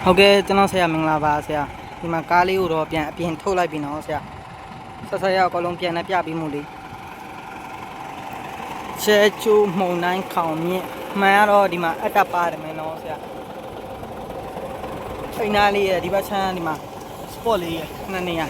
ဟုတ်ကဲ့ကျွန်တော်ဆရာမင်္ဂလာပါဆရာဒီမှာကားလေးကိုတော့ပြန်အပြင်ထုတ်လိုက်ပြီနော်ဆရာဆက်ဆက်ရောက်အကုန်လုံးပြန်နဲ့ပြပြီးမှုလေးချဲချိုးမှုန်တိုင်းခေါင်မြင့်မှန်ရတော့ဒီမှာအတက်ပါတယ်မယ်နော်ဆရာအိမ်သားလေးရဲ့ဒီဘက်ချမ်းဒီမှာစပေါ့လေးရဲ့နှစ်နေရာ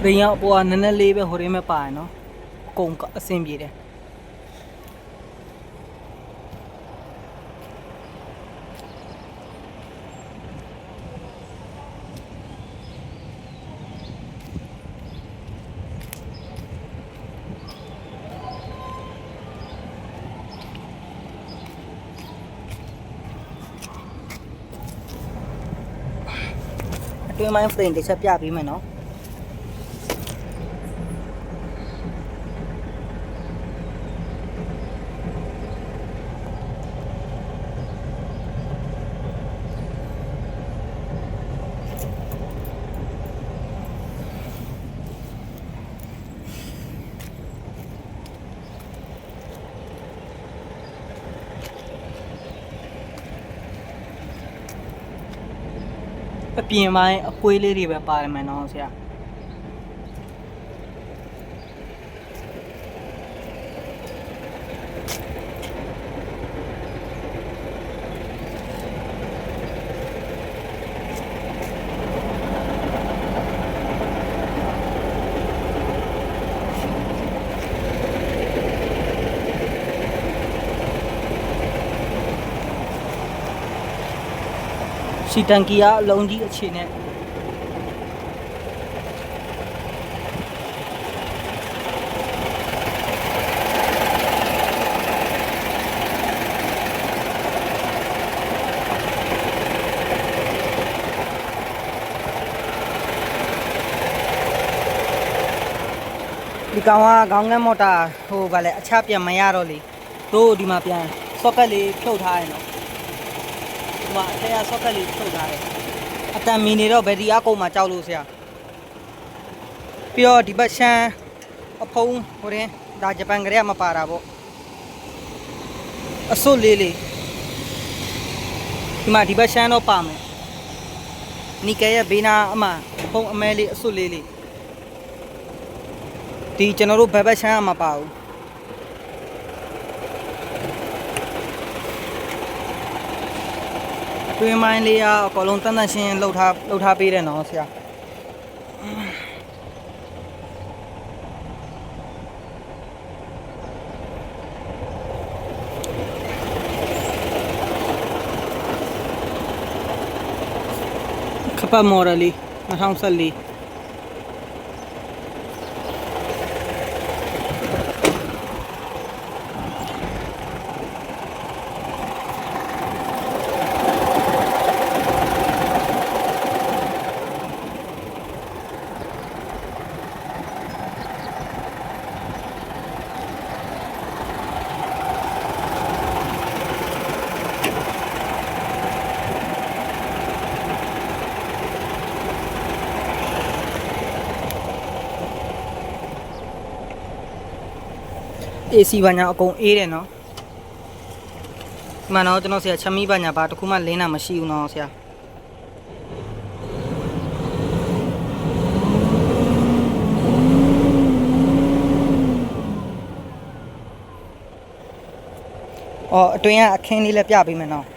ဖရင်ရောက်ပေါ်ကနည်းနည်းလေးပဲဟိုရင်းမဲ့ပါရနော်အကုန်အဆင်ပြေတယ်အတွင်းပိုင်းဖရင်တစ်ချက်ပြပေးမယ်နော်အပြင်ပိုင်းအကွေးလေးတွေပဲပါတယ်မယ်နော်ဆရာစီတန်ကီကအလုံးကြီးအခြေနဲ့ဒီကောင်ကခေါင်းငတ်မော်တာဟိုဗာလဲအချပြန်မရတော့လေတို့ဒီမှာပြန်ဆော့ကက်လေးဖြုတ်ထားရနော်ဒီမှာအထက်ကဆော့ကက်လေးဖြုတ်ထားတယ်အတန်မီနေတော့ဘယ်ဒီအကုန်မှာကြောက်လို့ဆရာပြီးတော့ဒီဘက်ရှမ်းအဖုံးဟိုရင်ဒါဂျပန်ကလေးကမပါတာပေါ့အစွတ်လေးလေးဒီမှာဒီဘက်ရှမ်းတော့ပါမယ်နီကဲရဲ့ဘေးနာအမဖုံးအမဲလေးအစွတ်လေးလေးဒီကျွန်တော်တို့ဘက်ရှမ်းကမပါဘူးတွင်းမိုင်းလေးကအကောင်လုံးတန်းတန်းရှင်းလှုပ်ထားပေးတယ်နော်ဆရာခပတ်မော်ဒယ်လေး2014AC ဘာညာအကုန်အေးတယ်နော်ဒီမှာတော့ကျွန်တော်ဆရာချမီးဘာညာဘာတခုမှလင်းတာမရှိဘူးနော်ဆရာအော်အတွင်းကအခင်းလေးလည်းပြပေးမယ်နော်